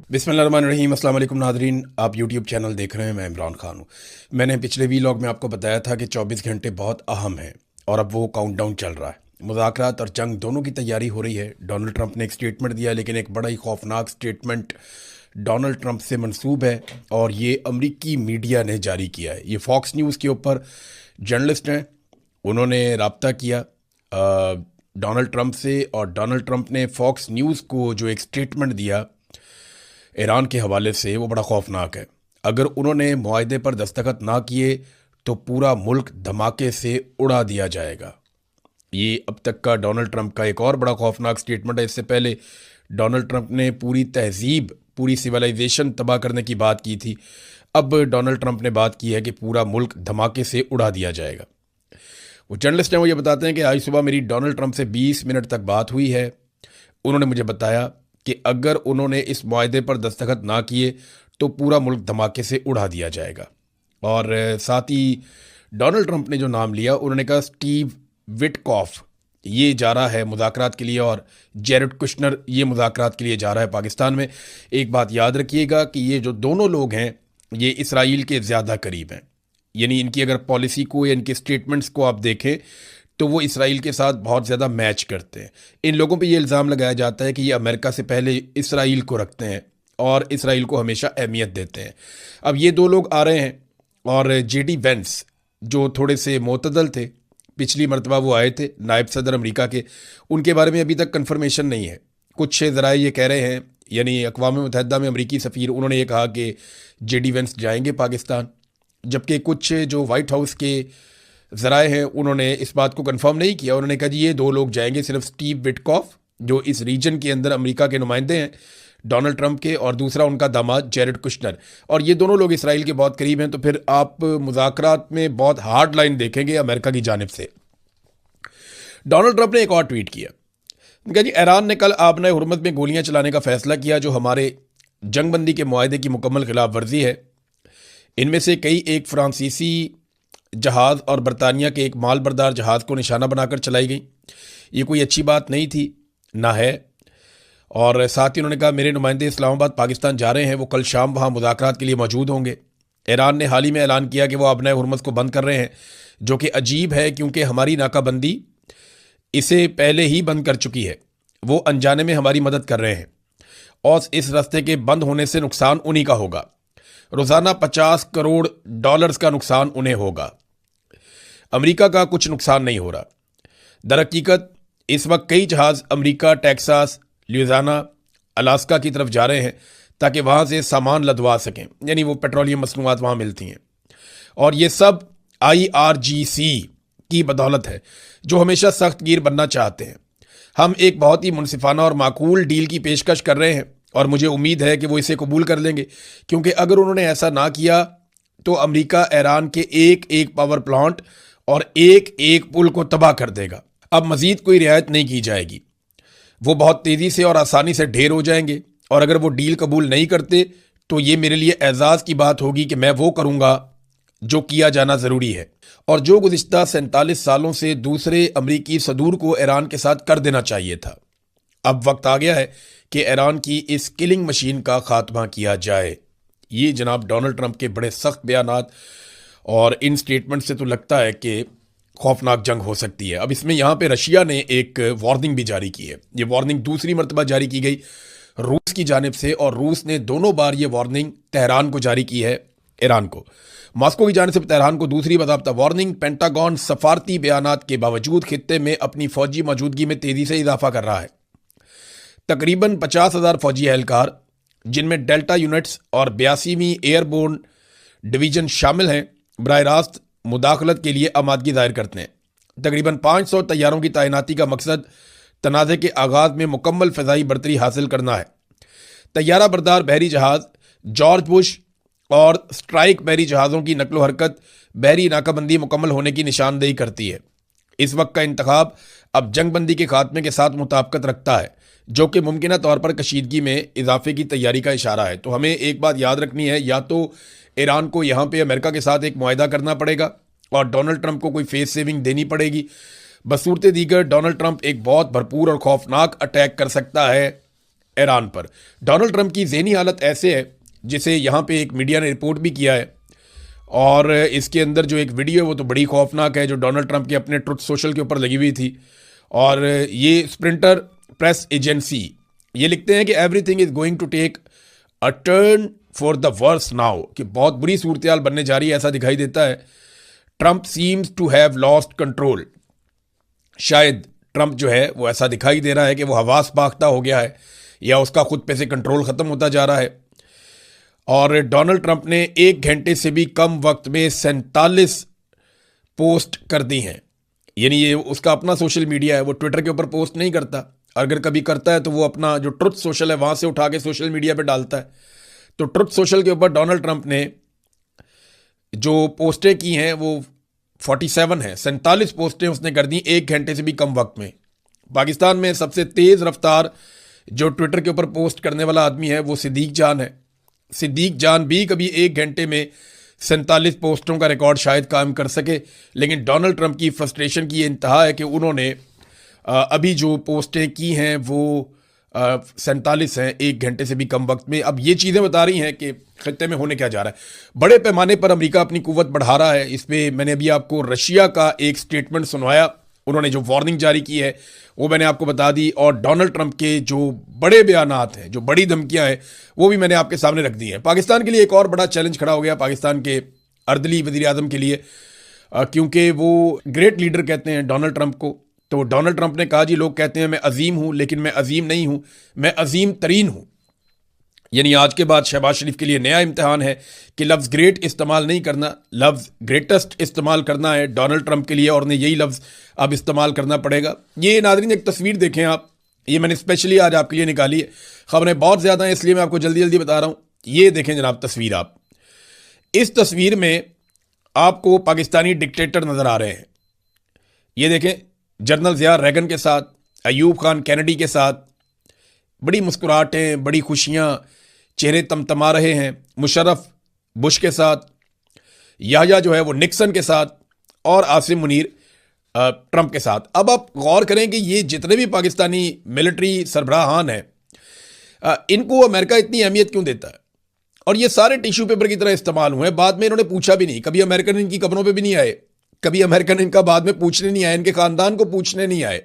बिस्मिल्लाहिर्रहमानिर्रहीम। अस्सलाम वालेकुम नादरीन, आप यूट्यूब चैनल देख रहे हैं। मैं इमरान खान हूँ। मैंने पिछले वीलॉग में आपको बताया था कि 24 घंटे बहुत अहम हैं और अब वो काउंटडाउन चल रहा है। मुज़ाकरात और जंग दोनों की तैयारी हो रही है। डोनाल्ड ट्रंप ने एक स्टेटमेंट दिया, लेकिन एक बड़ा ही खौफनाक स्टेटमेंट डोनाल्ड ट्रंप से मंसूब है और ये अमरीकी मीडिया ने जारी किया है। ये फॉक्स न्यूज़ के ऊपर जर्नलिस्ट हैं, उन्होंने रब्ता किया डोनाल्ड ट्रंप से, और डोनाल्ड ट्रंप ने फॉक्स न्यूज़ को जो एक स्टेटमेंट दिया ईरान के हवाले से, वो बड़ा खौफनाक है। अगर उन्होंने मुआहदे पर दस्तखत ना किए तो पूरा मुल्क धमाके से उड़ा दिया जाएगा। ये अब तक का डोनाल्ड ट्रंप का एक और बड़ा खौफनाक स्टेटमेंट है। इससे पहले डोनाल्ड ट्रंप ने पूरी तहजीब, पूरी सिविलाइजेशन तबाह करने की बात की थी। अब डोनाल्ड ट्रंप ने बात की है कि पूरा मुल्क धमाके से उड़ा दिया जाएगा। वो जर्नलिस्ट हैं, वो ये बताते हैं कि आज सुबह मेरी डोनाल्ड ट्रंप से 20 मिनट तक बात हुई है। उन्होंने मुझे बताया कि अगर उन्होंने इस मुआहदे पर दस्तखत ना किए तो पूरा मुल्क धमाके से उड़ा दिया जाएगा। और साथ ही डोनाल्ड ट्रंप ने जो नाम लिया, उन्होंने कहा स्टीव विटकॉफ ये जा रहा है मुज़ाकरात के लिए और जेरेड कुशनर ये मुज़ाकरात के लिए जा रहा है पाकिस्तान में। एक बात याद रखिएगा कि ये जो दोनों लोग हैं ये इसराइल के ज़्यादा करीब हैं। यानी इनकी अगर पॉलिसी को या इनके स्टेटमेंट्स को आप देखें तो वो इसराइल के साथ बहुत ज़्यादा मैच करते हैं। इन लोगों पे ये इल्ज़ाम लगाया जाता है कि ये अमेरिका से पहले इसराइल को रखते हैं और इसराइल को हमेशा अहमियत देते हैं। अब ये दो लोग आ रहे हैं और जेडी वेंस जो थोड़े से मोतदल थे, पिछली मरतबा वो आए थे नायब सदर अमेरिका के, उनके बारे में अभी तक कन्फर्मेशन नहीं है। कुछ ज़राए ये कह रहे हैं, यानी अक़वाम मुत्तहिदा में अमरीकी सफ़ीर, उन्होंने ये कहा कि जेडी वेंस जाएंगे पाकिस्तान, जबकि कुछ जो वाइट हाउस के ज़राए हैं उन्होंने इस बात को कंफर्म नहीं किया। उन्होंने कहा जी ये दो लोग जाएंगे, सिर्फ स्टीव विटकॉफ जो इस रीजन के अंदर अमेरिका के नुमाइंदे हैं डोनाल्ड ट्रंप के, और दूसरा उनका दामाद जेरेड कुशनर, और ये दोनों लोग इसराइल के बहुत करीब हैं। तो फिर आप मुज़ाकरात में बहुत हार्ड लाइन देखेंगे अमेरिका की जानिब से। डोनाल्ड ट्रंप ने एक और ट्वीट किया, कहा जी ईरान ने कल आबना हुर्मत में गोलियां चलाने का फैसला किया जो हमारे जंगबंदी के मुआहदे की मुकम्मल खिलाफ वर्जी है। इनमें से कई एक फ्रांसीसी जहाज़ और बरतानिया के एक माल बरदार जहाज़ को निशाना बनाकर चलाई गई। ये कोई अच्छी बात नहीं थी, ना है। और साथ ही उन्होंने कहा मेरे नुमाइंदे इस्लामाबाद पाकिस्तान जा रहे हैं, वो कल शाम वहाँ मुज़ाकरात के लिए मौजूद होंगे। ईरान ने हाल ही में ऐलान किया कि वो आबना हुर्मुज़ को बंद कर रहे हैं, जो कि अजीब है क्योंकि हमारी नाकाबंदी इसे पहले ही बंद कर चुकी है। वो अनजाने में हमारी मदद कर रहे हैं और इस रास्ते के बंद होने से नुकसान उन्हीं का होगा। रोज़ाना 50 करोड़ डॉलर्स का नुकसान उन्हें होगा। अमेरिका का कुछ नुकसान नहीं हो रहा। दरहकीकत इस वक्त कई जहाज़ अमेरिका, टेक्सास, लुइसियाना, अलास्का की तरफ जा रहे हैं ताकि वहाँ से सामान लदवा सकें, यानी वो पेट्रोलियम मसनूआत वहाँ मिलती हैं। और ये सब IRGC की बदौलत है जो हमेशा सख्त गिर बनना चाहते हैं। हम एक बहुत ही मुनसिफाना और माकूल डील की पेशकश कर रहे हैं और मुझे उम्मीद है कि वो इसे कबूल कर लेंगे, क्योंकि अगर उन्होंने ऐसा ना किया तो अमेरिका ईरान के एक एक पावर प्लांट और एक एक पुल को तबाह कर देगा। अब मजीद कोई रियायत नहीं की जाएगी। वो बहुत तेज़ी से और आसानी से ढेर हो जाएंगे, और अगर वो डील कबूल नहीं करते तो ये मेरे लिए एजाज़ की बात होगी कि मैं वो करूँगा जो किया जाना ज़रूरी है और जो गुज़िश्ता 47 सालों से दूसरे अमरीकी सदूर को ईरान के साथ कर देना चाहिए था। अब वक्त आ गया है कि ईरान की इस किलिंग मशीन का खात्मा किया जाए। ये जनाब डोनाल्ड ट्रंप के बड़े सख्त बयानात, और इन स्टेटमेंट से तो लगता है कि खौफनाक जंग हो सकती है। अब इसमें यहाँ पे रशिया ने एक वार्निंग भी जारी की है। ये वार्निंग दूसरी मरतबा जारी की गई रूस की जानिब से, और रूस ने दोनों बार ये वार्निंग तेहरान को जारी की है, ईरान को। मॉस्को की जानिब से तेहरान को दूसरी बाज़ाब्ता वार्निंग। पेंटागन सफारती बयानात के बावजूद खित्ते में अपनी फौजी मौजूदगी में तेज़ी से इजाफा कर रहा है। तकरीबन 50,000 फौजी एहलकार, जिनमें डेल्टा यूनिट्स और 82वीं एयरबोर्न डिवीज़न शामिल हैं, बराह रास्त मुदाखलत के लिए आमादगी जाहिर करते हैं। तकरीबन 500 तैयारों की तैनाती का मकसद तनाज़े के आगाज़ में मुकम्मल फ़ज़ाई बरतरी हासिल करना है। तैयारा बरदार बहरी जहाज़ जॉर्ज बुश और स्ट्राइक बहरी जहाज़ों की नकलो हरकत बहरी नाकाबंदी मुकम्मल होने की निशानदेही करती है। इस वक्त का इंतखाब अब जंगबंदी के खात्मे के साथ मुताबिकत रखता है, जो कि मुमकिन तौर पर कशीदगी में इजाफे की तैयारी का इशारा है। तो हमें एक बात याद रखनी है, या तो ईरान को यहाँ पे अमेरिका के साथ एक मुआहदा करना पड़ेगा और डोनाल्ड ट्रंप को कोई फेस सेविंग देनी पड़ेगी। बसूरत दीगर डोनाल्ड ट्रंप एक बहुत भरपूर और खौफनाक अटैक कर सकता है ईरान पर। डोनाल्ड ट्रंप की ज़हनी हालत ऐसे है, जिसे यहाँ पे एक मीडिया ने रिपोर्ट भी किया है, और इसके अंदर जो एक वीडियो है वो तो बड़ी खौफनाक है, जो डोनाल्ड ट्रंप के अपने ट्रुथ सोशल के ऊपर लगी हुई थी। और ये स्प्रिंटर प्रेस एजेंसी ये लिखते हैं कि everything is going to take a turn for the worse now, कि बहुत बुरी सूरत हाल बनने जा रही है, ऐसा दिखाई देता है। Trump seems to have lost control, शायद ट्रंप जो है वो ऐसा दिखाई दे रहा है कि वो हवास बाख्ता हो गया है, या उसका खुद पे से कंट्रोल ख़त्म होता जा रहा है। और डोनाल्ड ट्रंप ने 1 घंटे से भी कम वक्त में 47 पोस्ट कर दी हैं। यानी ये उसका अपना सोशल मीडिया है, वो ट्विटर के ऊपर पोस्ट नहीं करता, अगर कभी करता है तो वो अपना जो ट्रुथ सोशल है वहाँ से उठा के सोशल मीडिया पे डालता है। तो ट्रुथ सोशल के ऊपर डोनाल्ड ट्रंप ने जो पोस्टें की हैं वो 47 है, 47 पोस्टें उसने कर दी 1 घंटे से भी कम वक्त में। पाकिस्तान में सबसे तेज़ रफ्तार जो ट्विटर के ऊपर पोस्ट करने वाला आदमी है वो सिद्दीक जान है। सिद्दीक जान भी कभी 1 घंटे में 47 पोस्टों का रिकॉर्ड शायद कायम कर सके, लेकिन डोनाल्ड ट्रंप की फ्रस्ट्रेशन की ये इंतहा है कि उन्होंने अभी जो पोस्टें की हैं वो 47 हैं 1 घंटे से भी कम वक्त में। अब ये चीज़ें बता रही हैं कि खत्ते में होने क्या जा रहा है। बड़े पैमाने पर अमेरिका अपनी कुव्वत बढ़ा रहा है। इस पर मैंने अभी आपको रशिया का एक स्टेटमेंट सुनवाया, उन्होंने जो वार्निंग जारी की है वो मैंने आपको बता दी, और डोनाल्ड ट्रंप के जो बड़े बयानात हैं, जो बड़ी धमकियां हैं, वो भी मैंने आपके सामने रख दी हैं। पाकिस्तान के लिए एक और बड़ा चैलेंज खड़ा हो गया, पाकिस्तान के अर्दली वज़ीर आज़म के लिए, क्योंकि वो ग्रेट लीडर कहते हैं डोनाल्ड ट्रंप को। तो डोनाल्ड ट्रंप ने कहा जी लोग कहते हैं मैं अजीम हूँ, लेकिन मैं अजीम नहीं हूँ, मैं अजीम तरीन हूँ। यानी आज के बाद शहबाज शरीफ के लिए नया इम्तिहान है कि लफ्ज़ ग्रेट इस्तेमाल नहीं करना, लफ्ज़ ग्रेटेस्ट इस्तेमाल करना है डोनाल्ड ट्रंप के लिए, और उन्हें यही लफ्ज़ अब इस्तेमाल करना पड़ेगा। ये नाज़रीन एक तस्वीर देखें आप, ये मैंने स्पेशली आज आपके लिए निकाली है। ख़बरें बहुत ज़्यादा हैं इसलिए मैं आपको जल्दी जल्दी बता रहा हूँ। ये देखें जनाब तस्वीर, आप इस तस्वीर में आपको पाकिस्तानी डिक्टेटर नज़र आ रहे हैं। ये देखें, जनरल ज़िया रैगन के साथ, अयूब खान कैनेडी के साथ, बड़ी मुस्कुराहटें, बड़ी खुशियाँ, चेहरे तमतमा रहे हैं। मुशर्रफ बुश के साथ, याह्या जो है वो निक्सन के साथ, और आसिम मुनीर ट्रंप के साथ। अब आप गौर करें कि ये जितने भी पाकिस्तानी मिलिट्री सरबराहान हैं, इनको अमेरिका इतनी अहमियत क्यों देता है, और ये सारे टिश्यू पेपर की तरह इस्तेमाल हुए हैं। बाद में इन्होंने पूछा भी नहीं, कभी अमेरिकन इनकी कब्रों पे भी नहीं आए, कभी अमेरिकन इनका बाद में पूछने नहीं आए, इनके ख़ानदान को पूछने नहीं आए।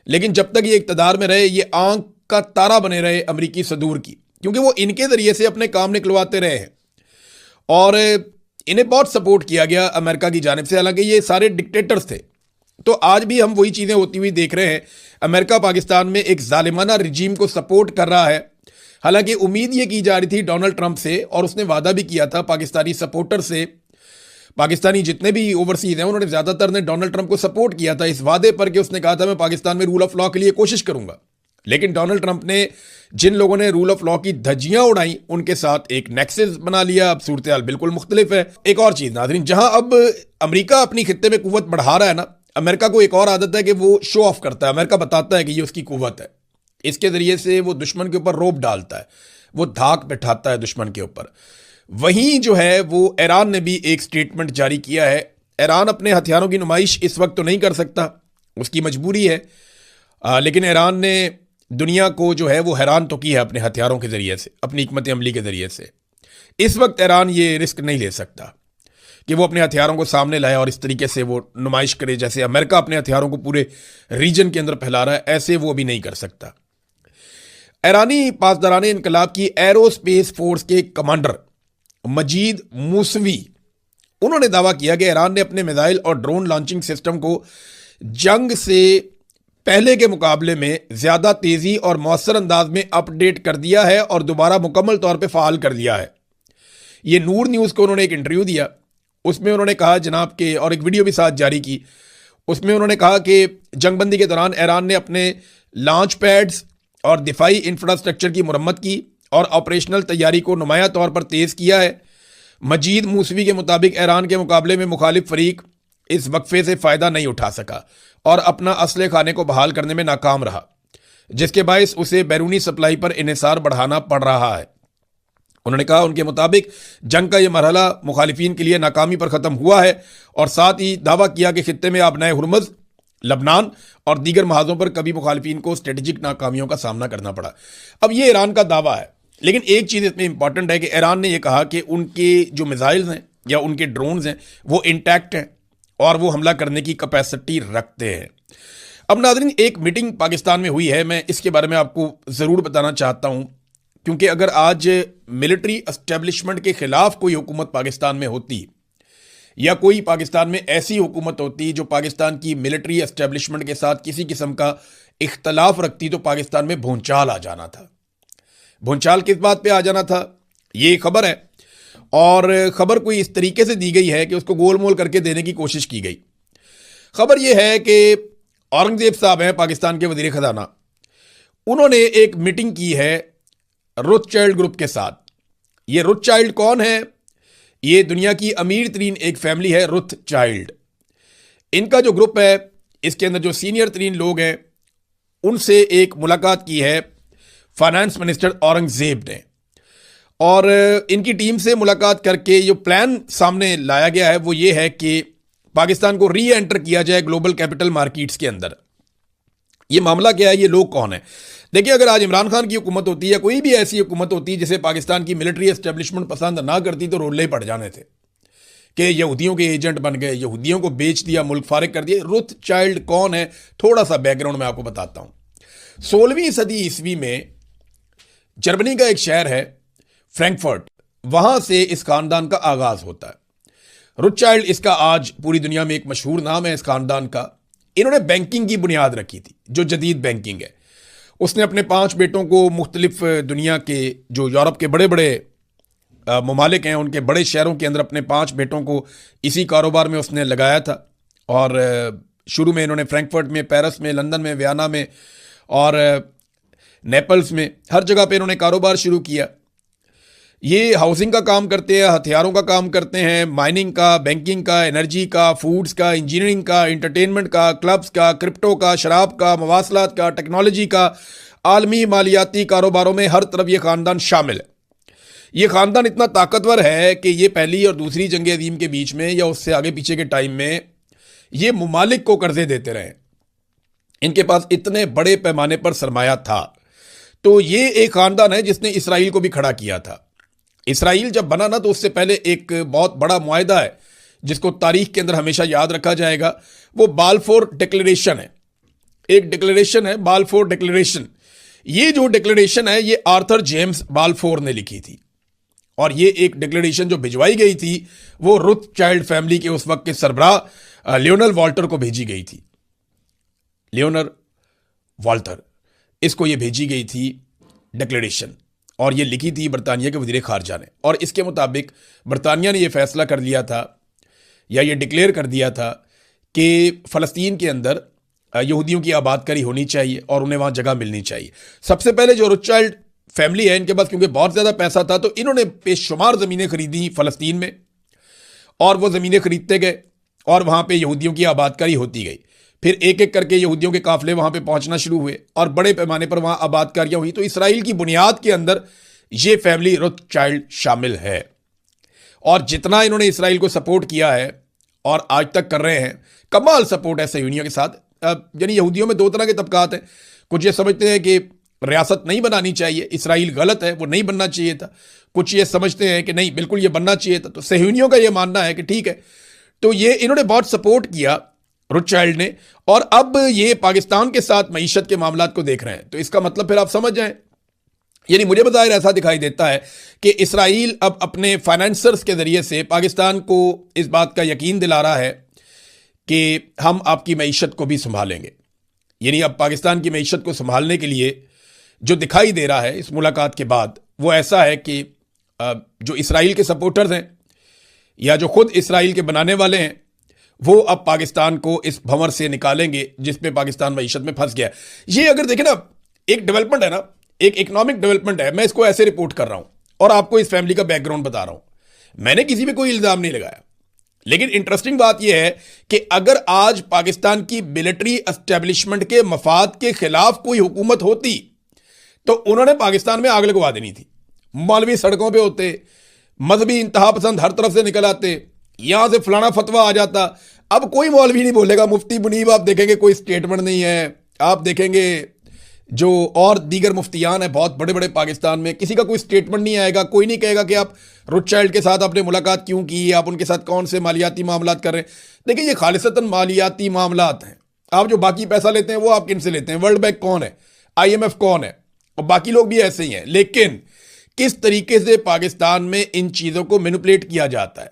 लेकिन जब तक ये इक़्तिदार में रहे, ये आंख का तारा बने रहे अमरीकी सदूर की, क्योंकि वो इनके ज़रिए से अपने काम निकलवाते रहे हैं, और इन्हें बहुत सपोर्ट किया गया अमेरिका की जानिब से। हालांकि ये सारे डिक्टेटर्स थे। तो आज भी हम वही चीज़ें होती हुई देख रहे हैं। अमेरिका पाकिस्तान में एक जालिमाना रिजीम को सपोर्ट कर रहा है। हालांकि उम्मीद ये की जा रही थी डोनाल्ड ट्रंप से, और उसने वादा भी किया था पाकिस्तानी सपोर्टर से, पाकिस्तानी जितने भी ओवरसीज हैं उन्होंने ज़्यादातर ने डोनाल्ड ट्रंप को सपोर्ट किया था इस वादे पर कि उसने कहा था मैं पाकिस्तान में रूल ऑफ लॉ के लिए कोशिश करूंगा। लेकिन डोनाल्ड ट्रंप ने जिन लोगों ने रूल ऑफ लॉ की धज्जियां उड़ाई उनके साथ एक नेक्सस बना लिया। अब सूरत हाल बिल्कुल मुख्तलिफ है। एक और चीज़ नाज़रीन, जहां अब अमेरिका अपनी खित्ते में कुव्वत बढ़ा रहा है ना, अमेरिका को एक और आदत है कि वो शो ऑफ करता है। अमेरिका बताता है कि ये उसकी कुव्वत है, इसके ज़रिए से वो दुश्मन के ऊपर रोब डालता है, वो धाक बैठाता है दुश्मन के ऊपर। वहीं जो है वो ईरान ने भी एक स्टेटमेंट जारी किया है। ईरान अपने हथियारों की नुमाइश इस वक्त तो नहीं कर सकता, उसकी मजबूरी है, लेकिन ईरान ने दुनिया को जो है वो हैरान तो किया है अपने हथियारों के ज़रिए से, अपनी हिकमत अमली के ज़रिए से। इस वक्त ईरान ये रिस्क नहीं ले सकता कि वो अपने हथियारों को सामने लाए और इस तरीके से वो नुमाइश करे जैसे अमेरिका अपने हथियारों को पूरे रीजन के अंदर फैला रहा है, ऐसे वो भी नहीं कर सकता। ईरानी पासदारान इनकलाब की एरोस्पेस फोर्स के कमांडर मजीद मूसवी, उन्होंने दावा किया कि ईरान ने अपने मिसाइल और ड्रोन लॉन्चिंग सिस्टम को जंग से पहले के मुकाबले में ज़्यादा तेज़ी और मौसर अंदाज में अपडेट कर दिया है और दोबारा मुकम्मल तौर पे फ़ाल कर दिया है। ये नूर न्यूज़ को उन्होंने एक इंटरव्यू दिया, उसमें उन्होंने कहा जनाब के, और एक वीडियो भी साथ जारी की, उसमें उन्होंने कहा कि जंगबंदी के दौरान ईरान ने अपने लॉन्च पैड्स और दिफाई इंफ्रास्ट्रक्चर की मुरम्मत की और ऑपरेशनल तैयारी को नुमाया तौर पर तेज़ किया है। मजीद मूसवी के मुताबिक ईरान के मुकाबले में मुखालिफ फरीक इस वक्फे से फ़ायदा नहीं उठा सका और अपना असले खाने को बहाल करने में नाकाम रहा, जिसके बायस उसे बैरूनी सप्लाई पर इन्हिसार बढ़ाना पड़ रहा है। उन्होंने कहा उनके मुताबिक जंग का यह मरहला मुखालिफिन के लिए नाकामी पर ख़त्म हुआ है, और साथ ही दावा किया कि खित्ते में आबनाए हुर्मुज़ लबनान और दीगर महाजों पर कभी मुखालिफिन को स्ट्रेटेजिक नाकामियों का सामना करना पड़ा। अब ये ईरान का दावा है, लेकिन एक चीज़ इसमें इंपॉर्टेंट है कि ईरान ने यह कहा कि उनके जो मिसाइल्स हैं या उनके ड्रोन्स हैं वो इंटैक्ट हैं और वो हमला करने की कैपेसिटी रखते हैं। अब नाज़रीन, एक मीटिंग पाकिस्तान में हुई है, मैं इसके बारे में आपको ज़रूर बताना चाहता हूँ, क्योंकि अगर आज मिलिट्री एस्टेब्लिशमेंट के ख़िलाफ़ कोई हुकूमत पाकिस्तान में होती या कोई पाकिस्तान में ऐसी हुकूमत होती जो पाकिस्तान की मिलिट्री एस्टेब्लिशमेंट के साथ किसी किस्म का इख्तलाफ रखती, तो पाकिस्तान में भूंचाल आ जाना था। भूंचाल किस बात पे आ जाना था, ये खबर है, और खबर कोई इस तरीके से दी गई है कि उसको गोल मोल करके देने की कोशिश की गई। खबर यह है कि औरंगजेब साहब हैं पाकिस्तान के वजीर खजाना, उन्होंने एक मीटिंग की है रोथचाइल्ड ग्रुप के साथ। ये रोथचाइल्ड कौन है? ये दुनिया की अमीर तरीन एक फैमिली है रोथचाइल्ड। इनका जो ग्रुप है, इसके अंदर जो सीनियर तरीन लोग हैं, उनसे एक मुलाकात की है फाइनेंस मिनिस्टर औरंगजेब ने, और इनकी टीम से मुलाकात करके जो प्लान सामने लाया गया है वो ये है कि पाकिस्तान को री एंटर किया जाए ग्लोबल कैपिटल मार्केट्स के अंदर। ये मामला क्या है, ये लोग कौन है? देखिए, अगर आज इमरान खान की हुकूमत होती है, कोई भी ऐसी हुकूमत होती जिसे पाकिस्तान की मिलिट्री एस्टेब्लिशमेंट पसंद ना करती, तो रोले पड़ जाने थे कि यहूदियों के एजेंट बन गए, यहूदियों को बेच दिया, मुल्क फारिग कर दिया। रोथचाइल्ड कौन है, थोड़ा सा बैकग्राउंड मैं आपको बताता हूं। 16वीं सदी ईस्वी में जर्मनी का एक शहर है फ्रैंकफर्ट, वहां से इस खानदान का आगाज होता है। रोथचाइल्ड, इसका आज पूरी दुनिया में एक मशहूर नाम है इस खानदान का। इन्होंने बैंकिंग की बुनियाद रखी थी, जो जदीद बैंकिंग है। उसने अपने 5 बेटों को मुख्तलिफ दुनिया के जो यूरोप के बड़े बड़े ममालिक हैं, उनके बड़े शहरों के अंदर अपने 5 बेटों को इसी कारोबार में उसने लगाया था। और शुरू में इन्होंने फ्रैंकफर्ट में, पेरिस में, लंदन में, वियना में और नेपल्स में, हर जगह पे इन्होंने कारोबार शुरू किया। ये हाउसिंग का काम करते हैं, हथियारों का काम करते हैं, माइनिंग का, बैंकिंग का, एनर्जी का, फूड्स का, इंजीनियरिंग का, इंटरटेनमेंट का, क्लब्स का, क्रिप्टो का, शराब का, मवासलात का, टेक्नोलॉजी का, आलमी मालियाती कारोबारों में हर तरफ ये ख़ानदान शामिल है। ये ख़ानदान इतना ताकतवर है कि ये पहली और दूसरी जंग अज़ीम के बीच में या उससे आगे पीछे के टाइम में ये मुमालिक को कर्जे देते रहे। इनके पास इतने बड़े पैमाने पर सरमाया था। तो ये एक ख़ानदान है जिसने इसराइल को भी खड़ा किया था। इसराइल जब बना ना, तो उससे पहले एक बहुत बड़ा मुआहदा है जिसको तारीख के अंदर हमेशा याद रखा जाएगा, वो बाल्फोर डिक्लेरेशन है। एक डिक्लेरेशन है बाल्फोर डिक्लेरेशन। ये जो डिक्लेरेशन है ये आर्थर जेम्स बाल्फोर ने लिखी थी, और ये एक डिक्लेरेशन जो भिजवाई गई थी वो रोथचाइल्ड फैमिली के उस वक्त के सरबराह लियोनल वॉल्टर को भेजी गई थी। लियोनल वॉल्टर, इसको ये भेजी गई थी डिक्लेरेशन, और ये लिखी थी बरतानिया के वज़ीर ख़ारजा ने। और इसके मुताबिक बरतानिया ने यह फ़ैसला कर लिया था या ये डिक्लेयर कर दिया था कि फ़लस्तीन के अंदर यहूदियों की आबादकारी होनी चाहिए और उन्हें वहाँ जगह मिलनी चाहिए। सबसे पहले जो रोथचाइल्ड फैमिली है, इनके पास क्योंकि बहुत ज़्यादा पैसा था, तो इन्होंने बेशुमार ज़मीनें खरीदी फ़लस्तीन में, और वो ज़मीनें खरीदते गए और वहाँ पर यहूदियों की आबादकारी होती गई। फिर एक एक करके यहूदियों के काफिले वहाँ पे पहुँचना शुरू हुए और बड़े पैमाने पर वहाँ आबादकारियाँ हुई। तो इसराइल की बुनियाद के अंदर ये फैमिली रोथचाइल्ड शामिल है, और जितना इन्होंने इसराइल को सपोर्ट किया है और आज तक कर रहे हैं, कमाल सपोर्ट है सहूनियों के साथ। यानी यहूदियों में 2 तरह के तबकात हैं। कुछ ये समझते हैं कि रियासत नहीं बनानी चाहिए, इसराइल गलत है, वो नहीं बनना चाहिए था। कुछ ये समझते हैं कि नहीं, बिल्कुल ये बनना चाहिए था। तो सहूनियों का ये मानना है कि ठीक है। तो ये इन्होंने बहुत सपोर्ट किया रोथचाइल्ड ने, और अब ये पाकिस्तान के साथ मईशत के मामलात को देख रहे हैं। तो इसका मतलब फिर आप समझ जाएं, यानी मुझे बज़ाहिर ऐसा दिखाई देता है कि इसराइल अब अपने फाइनेंसर्स के ज़रिए से पाकिस्तान को इस बात का यकीन दिला रहा है कि हम आपकी मईशत को भी संभालेंगे। यानी अब पाकिस्तान की मईशत को संभालने के लिए जो दिखाई दे रहा है इस मुलाकात के बाद, वो ऐसा है कि जो इसराइल के सपोर्टर्स हैं या जो खुद इसराइल के बनाने वाले हैं, वो अब पाकिस्तान को इस भंवर से निकालेंगे जिस पे पाकिस्तान मईशत में फंस गया। ये अगर देखें ना, एक डेवलपमेंट है ना, एक इकोनॉमिक डेवलपमेंट है। मैं इसको ऐसे रिपोर्ट कर रहा हूं और आपको इस फैमिली का बैकग्राउंड बता रहा हूं। मैंने किसी पे कोई इल्जाम नहीं लगाया, लेकिन इंटरेस्टिंग बात यह है कि अगर आज पाकिस्तान की मिलिट्री एस्टेब्लिशमेंट के मफाद के खिलाफ कोई हुकूमत होती तो उन्होंने पाकिस्तान में आग लगवा देनी थी। मौलवी सड़कों पे होते, मजहबी इंतहा पसंद हर तरफ से निकल आते, यहां से फलाना फतवा आ जाता, अब कोई मौलवी नहीं बोलेगा, मुफ्ती मुनीब आप देखेंगे कोई स्टेटमेंट नहीं है, आप देखेंगे जो और दीगर मुफ्तियान हैं बहुत बड़े बड़े पाकिस्तान में, किसी का कोई स्टेटमेंट नहीं आएगा। कोई नहीं कहेगा कि आप रोथशाइल्ड के साथ आपने मुलाकात क्यों की, आप उनके साथ कौन से मालियाती मामलात कर रहे हैं। देखिए ये खालिसतन मालियाती मामलात हैं। आप जो बाकी पैसा लेते हैं वो आप किन से लेते हैं? वर्ल्ड बैंक कौन है, IMF कौन है, और बाकी लोग भी ऐसे ही हैं। लेकिन किस तरीके से पाकिस्तान में इन चीज़ों को मैनिपुलेट किया जाता है,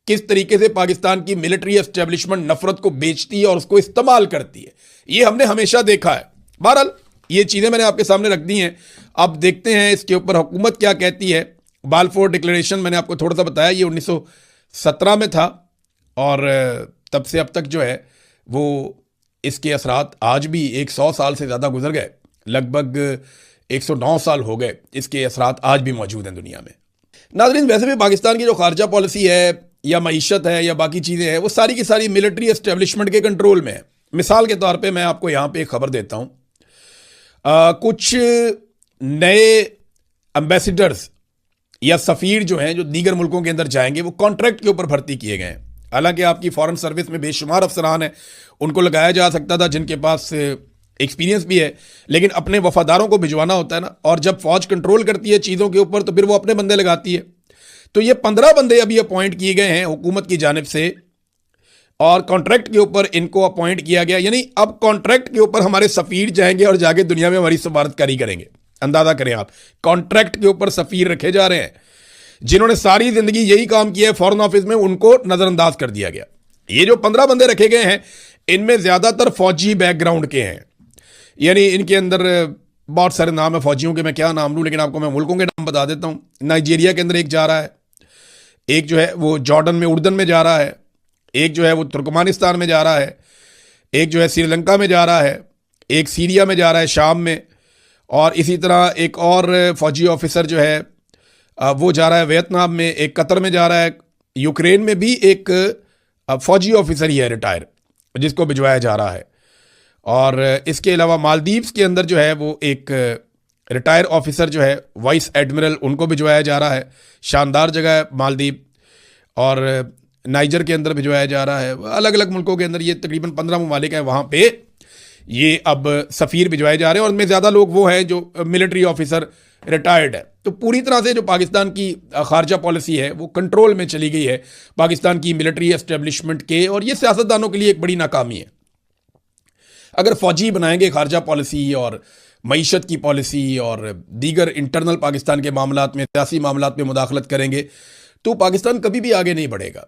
किस तरीके से पाकिस्तान की मिलिट्री एस्टेब्लिशमेंट नफरत को बेचती है और उसको इस्तेमाल करती है, ये हमने हमेशा देखा है। बहरहाल ये चीज़ें मैंने आपके सामने रख दी हैं। अब देखते हैं इसके ऊपर हुकूमत क्या कहती है। बाल्फोर डिक्लेरेशन मैंने आपको थोड़ा सा बताया, ये 1917 में था और तब से अब तक जो है वो इसके असरात आज भी 100 साल से ज़्यादा गुजर गए, लगभग 109 साल हो गए, इसके असरात आज भी मौजूद हैं दुनिया में। नाज़रीन वैसे भी पाकिस्तान की जो खारजा पॉलिसी है या मईशत है या बाकी चीज़ें हैं वो सारी की सारी मिलिट्री एस्टेब्लिशमेंट के कंट्रोल में है। मिसाल के तौर पे मैं आपको यहाँ पे एक खबर देता हूँ। कुछ नए एम्बेसडर्स या सफ़ीर जो हैं जो दीगर मुल्कों के अंदर जाएंगे वो कॉन्ट्रैक्ट के ऊपर भर्ती किए गए हैं। हालांकि आपकी फॉरेन सर्विस में बेशुमार अफसरान हैं, उनको लगाया जा सकता था जिनके पास एक्सपीरियंस भी है, लेकिन अपने वफादारों को भिजवाना होता है ना, और जब फौज कंट्रोल करती है चीज़ों के ऊपर तो फिर वो अपने बंदे लगाती है। तो ये 15 बंदे अभी अपॉइंट किए गए हैं हुकूमत की जानिब से और कॉन्ट्रैक्ट के ऊपर इनको अपॉइंट किया गया। यानी अब कॉन्ट्रैक्ट के ऊपर हमारे सफ़ीर जाएंगे और जाके दुनिया में हमारी सफारतकारी करेंगे। अंदाज़ा करें आप, कॉन्ट्रैक्ट के ऊपर सफ़ीर रखे जा रहे हैं जिन्होंने सारी ज़िंदगी यही काम किया है फॉरेन ऑफिस में, उनको नज़रअंदाज कर दिया गया। ये जो 15 बंदे रखे गए हैं इनमें ज़्यादातर फौजी बैकग्राउंड के हैं, यानी इनके अंदर बहुत सारे नाम है फौजियों के, मैं क्या नाम लूँ, लेकिन आपको मैं मुल्कों के नाम बता देता हूँ। नाइजीरिया के अंदर एक जा रहा है, एक जो है वो जॉर्डन में उर्दन में जा रहा है, एक जो है वो तुर्कमानिस्तान में जा रहा है, एक जो है श्रीलंका में जा रहा है, एक सीरिया में जा रहा है शाम में, और इसी तरह एक और फौजी ऑफिसर जो है वो जा रहा है वियतनाम में, एक कतर में जा रहा है, यूक्रेन में भी एक फौजी ऑफिसर ही है रिटायर जिसको भिजवाया जा रहा है, और इसके अलावा मालदीव्स के अंदर जो है वो एक रिटायर ऑफिसर जो है वाइस एडमिरल उनको भिजवाया जा रहा है। शानदार जगह है मालदीव। और नाइजर के अंदर भिजवाया जा रहा है। अलग अलग मुल्कों के अंदर ये तकरीबन 15 ममालिक हैं, वहाँ पे ये अब सफ़ीर भिजवाए जा रहे हैं और उनमें ज़्यादा लोग वो हैं जो मिलिट्री ऑफिसर रिटायर्ड है। तो पूरी तरह से जो पाकिस्तान की खारजा पॉलिसी है वो कंट्रोल में चली गई है पाकिस्तान की मिलिट्री एस्टेब्लिशमेंट के, और ये सियासतदानों के लिए एक बड़ी नाकामी है। अगर फ़ौजी बनाएंगे खारजा पॉलिसी और मईशत की पॉलिसी और दीगर इंटरनल पाकिस्तान के मामलात में, सियासी मामलात में मुदाखलत करेंगे तो पाकिस्तान कभी भी आगे नहीं बढ़ेगा।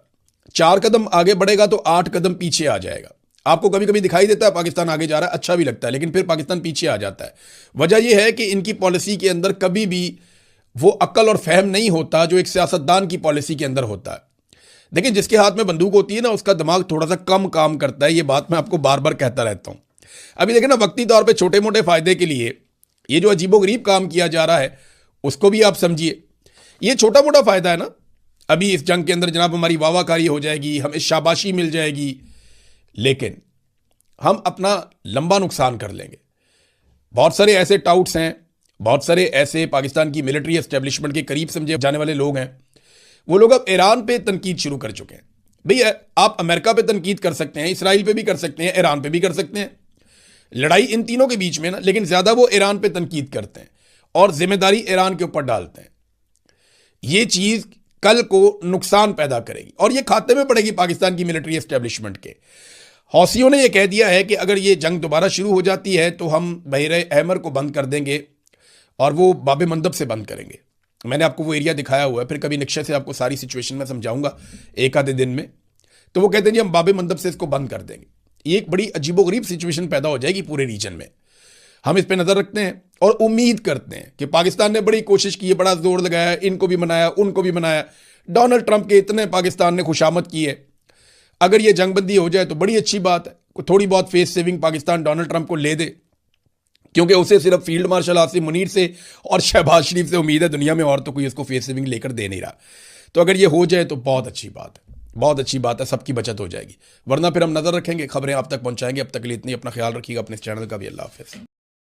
4 कदम आगे बढ़ेगा तो 8 कदम पीछे आ जाएगा। आपको कभी कभी दिखाई देता है पाकिस्तान आगे जा रहा है, अच्छा भी लगता है, लेकिन फिर पाकिस्तान पीछे आ जाता है। वजह यह है कि इनकी पॉलिसी के अंदर कभी भी वो अक्ल और फहम नहीं होता जो एक सियासतदान की पॉलिसी के अंदर होता है। देखिए, जिसके हाथ में बंदूक होती है ना, उसका दिमाग थोड़ा सा कम काम करता है। ये बात मैं आपको बार बार कहता रहता हूँ। अभी देखें ना, वक्ती तौर पे छोटे मोटे फ़ायदे के लिए ये जो अजीबोगरीब काम किया जा रहा है उसको भी आप समझिए। ये छोटा मोटा फ़ायदा है ना, अभी इस जंग के अंदर जनाब हमारी वाहवाकारी हो जाएगी, हमें शाबाशी मिल जाएगी, लेकिन हम अपना लंबा नुकसान कर लेंगे। बहुत सारे ऐसे टाउट्स हैं, बहुत सारे ऐसे पाकिस्तान की मिलिट्री एस्टेब्लिशमेंट के करीब समझे जाने वाले लोग हैं, वो लोग अब ईरान पे तनकीद शुरू कर चुके हैं। भैया, आप अमेरिका पे तनकीद कर सकते हैं, इसराइल पे भी कर सकते हैं, ईरान पे भी कर सकते हैं। लड़ाई इन तीनों के बीच में ना, लेकिन ज़्यादा वो ईरान पे तनकीद करते हैं और जिम्मेदारी ईरान के ऊपर डालते हैं। ये चीज़ कल को नुकसान पैदा करेगी और ये खाते में पड़ेगी पाकिस्तान की मिलिट्री एस्टेब्लिशमेंट के। हौसियों ने यह कह दिया है कि अगर ये जंग दोबारा शुरू हो जाती है तो हम बहरे अहमर को बंद कर देंगे और वो बाब मंदब से बंद करेंगे। मैंने आपको वो एरिया दिखाया हुआ है, फिर कभी नक्शे से आपको सारी सिचुएशन में समझाऊंगा एक आधे दिन में। तो वो कहते हैं जी हम बाब मंदब से इसको बंद कर देंगे। ये एक बड़ी अजीबोगरीब सिचुएशन पैदा हो जाएगी पूरे रीजन में। हम इस पर नज़र रखते हैं और उम्मीद करते हैं कि पाकिस्तान ने बड़ी कोशिश की है, बड़ा जोर लगाया, इनको भी मनाया, उनको भी मनाया। डोनाल्ड ट्रंप के इतने पाकिस्तान ने खुशामद की है। अगर ये जंगबंदी हो जाए तो बड़ी अच्छी बात है। थोड़ी बहुत face saving Pakistan Donald Trump को ले दे, क्योंकि उसे सिर्फ फील्ड मार्शल आसिम मुनीर से और शहबाज शरीफ से उम्मीद है, दुनिया में और तो कोई इसको फेस सेविंग लेकर दे नहीं रहा। तो अगर ये हो जाए तो बहुत अच्छी बात है, बहुत अच्छी बात है, सबकी बचत हो जाएगी। वरना फिर हम नज़र रखेंगे, खबरें आप तक पहुंचाएंगे। अब तक के लिए इतनी, अपना ख्याल रखिएगा, अपने इस चैनल का भी। अल्लाह हाफिज़।